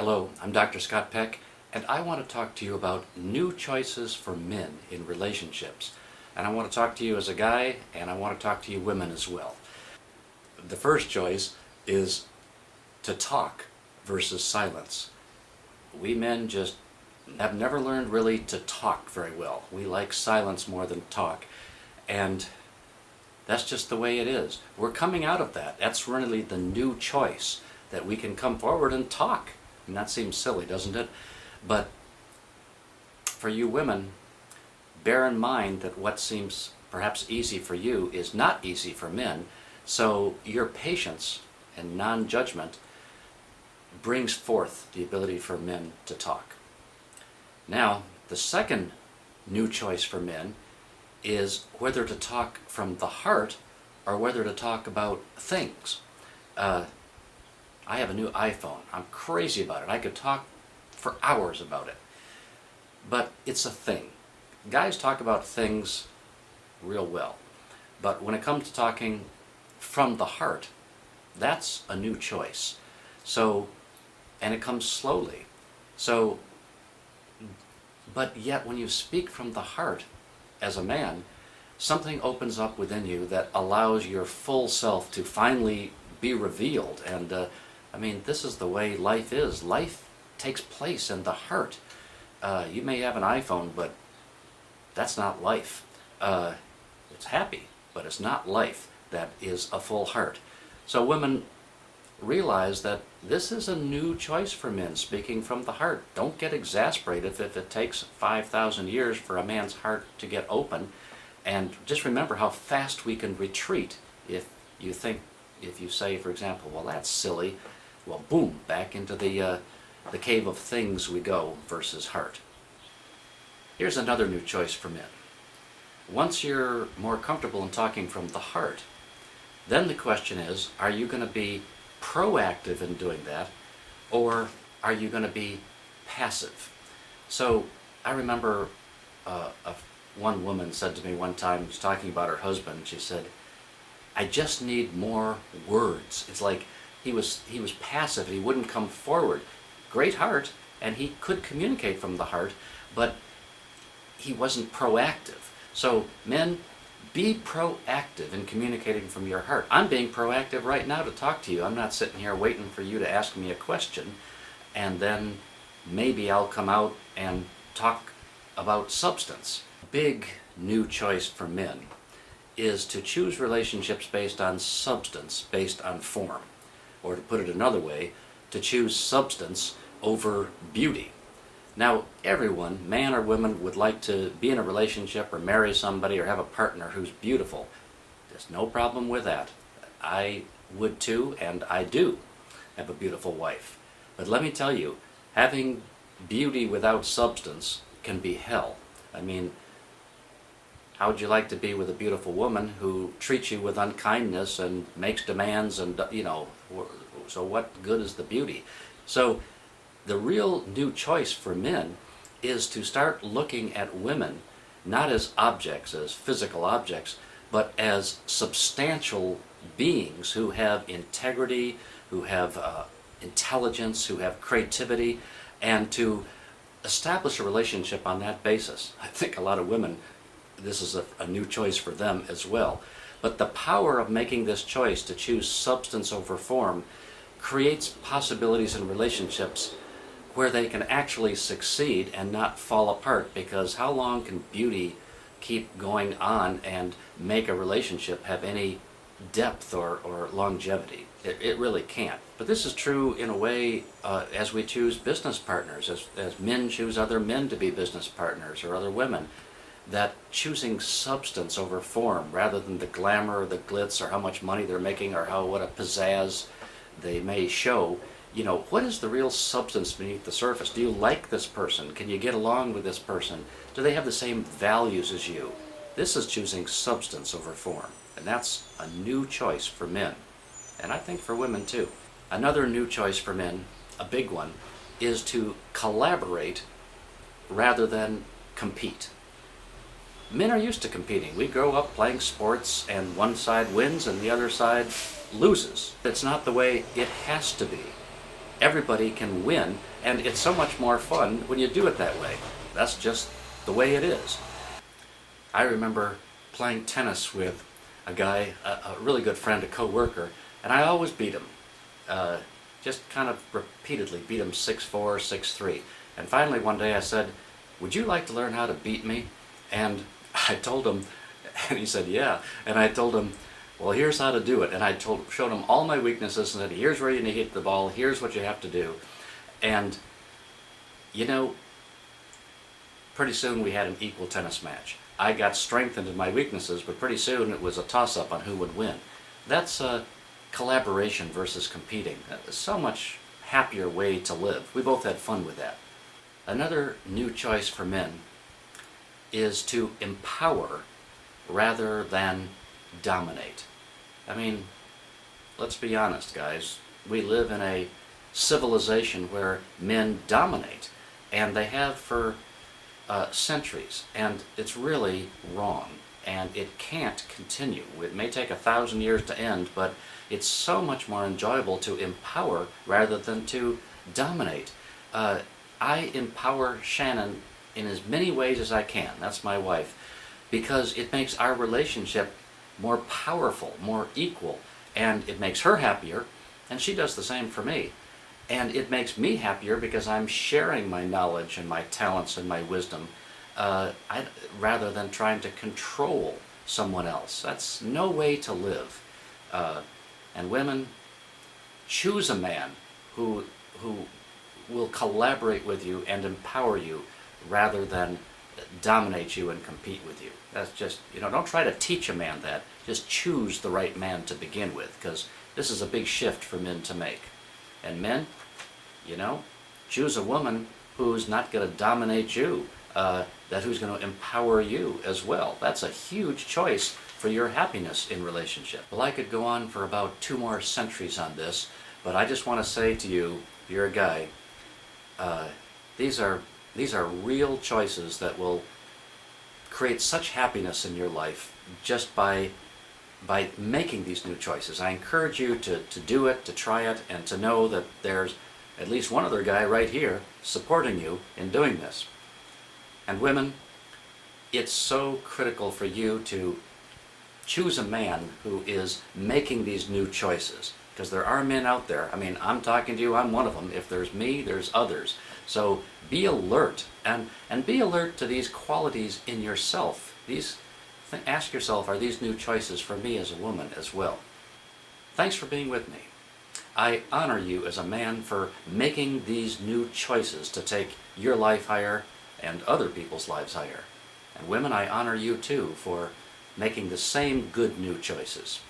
Hello, I'm Dr. Scott Peck, and I want to talk to you about new choices for men in relationships. And I want to talk to you as a guy, and I want to talk to you women as well. The first choice is to talk versus silence. We men just have never learned really to talk very well. We like silence more than talk, and that's just the way it is. We're coming out of that. That's really the new choice, that we can come forward and talk. And that seems silly, doesn't it? But for you women, bear in mind that what seems perhaps easy for you is not easy for men. So your patience and non-judgment brings forth the ability for men to talk. Now, the second new choice for men is whether to talk from the heart or whether to talk about things. I have a new iPhone. I'm crazy about it. I could talk for hours about it. But it's a thing. Guys talk about things real well. But when it comes to talking from the heart, that's a new choice. So, and it comes slowly. So, but yet when you speak from the heart as a man, something opens up within you that allows your full self to finally be revealed. And this is the way life is. Life takes place in the heart. You may have an iPhone, but that's not life. It's happy, but it's not life. That is a full heart. So women, realize that this is a new choice for men, speaking from the heart. Don't get exasperated if it takes 5,000 years for a man's heart to get open. And just remember how fast we can retreat if you say, for example, well, that's silly. Well, boom, back into the cave of things we go versus heart. Here's another new choice for men. Once you're more comfortable in talking from the heart, then the question is, are you going to be proactive in doing that, or are you going to be passive? So I remember one woman said to me one time, was talking about her husband, she said, I just need more words. It's like he was passive and he wouldn't come forward. Great heart, and he could communicate from the heart, but he wasn't proactive. So men, be proactive in communicating from your heart. I'm being proactive right now to talk to you. I'm not sitting here waiting for you to ask me a question, and then maybe I'll come out and talk about substance. Big new choice for men is to choose relationships based on substance, based on form. Or to put it another way, to choose substance over beauty. Now, everyone, man or woman, would like to be in a relationship or marry somebody or have a partner who's beautiful. There's no problem with that. I would too, and I do have a beautiful wife. But let me tell you, having beauty without substance can be hell. How would you like to be with a beautiful woman who treats you with unkindness and makes demands and, so what good is the beauty? So the real new choice for men is to start looking at women not as objects, as physical objects, but as substantial beings who have integrity, who have intelligence, who have creativity, and to establish a relationship on that basis. I think a lot of women, this is a new choice for them as well. But the power of making this choice to choose substance over form creates possibilities in relationships where they can actually succeed and not fall apart, because how long can beauty keep going on and make a relationship have any depth or longevity? It really can't. But this is true in a way as we choose business partners, as men choose other men to be business partners or other women, that choosing substance over form rather than the glamour or the glitz or how much money they're making or what a pizzazz they may show. What is the real substance beneath the surface? Do you like this person? Can you get along with this person? Do they have the same values as you? This is choosing substance over form, and that's a new choice for men, and I think for women too. Another new choice for men, a big one, is to collaborate rather than compete. Men are used to competing. We grow up playing sports and one side wins and the other side loses. It's not the way it has to be. everybody can win, and it's so much more fun when you do it that way. That's just the way it is. I remember playing tennis with a guy, a really good friend, a co-worker, and I always beat him. Just kind of repeatedly beat him 6-4, 6-3. And finally one day I said, "Would you like to learn how to beat me?" And I told him, and he said, "Yeah." And I told him, "Well, here's how to do it." And I showed him all my weaknesses and said, "Here's where you need to hit the ball, here's what you have to do." And, you know, pretty soon we had an equal tennis match. I got strengthened in my weaknesses, but pretty soon it was a toss-up on who would win. That's collaboration versus competing. So much happier way to live. We both had fun with that. Another new choice for men is to empower rather than dominate. I mean, let's be honest, guys. We live in a civilization where men dominate, and they have for centuries, and it's really wrong, and it can't continue. It may take 1,000 years to end, but it's so much more enjoyable to empower rather than to dominate. I empower Shannon in as many ways as I can, that's my wife, because it makes our relationship more powerful, more equal, and it makes her happier, and she does the same for me. And it makes me happier because I'm sharing my knowledge and my talents and my wisdom rather than trying to control someone else. That's no way to live. And women, choose a man who will collaborate with you and empower you rather than dominate you and compete with you. That's just, don't try to teach a man that. Just choose the right man to begin with, because this is a big shift for men to make. And men, choose a woman who's not going to dominate you, who's going to empower you as well. That's a huge choice for your happiness in relationship. Well, I could go on for about 2 more centuries on this, but I just want to say to you, if you're a guy, these are real choices that will create such happiness in your life just by making these new choices. I encourage you to do it, to try it, and to know that there's at least one other guy right here supporting you in doing this. And women, it's so critical for you to choose a man who is making these new choices, because there are men out there. I mean, I'm talking to you, I'm one of them. If there's me, there's others. So be alert, and be alert to these qualities in yourself. Ask yourself, are these new choices for me as a woman as well? Thanks for being with me. I honor you as a man for making these new choices to take your life higher and other people's lives higher. And women, I honor you too for making the same good new choices.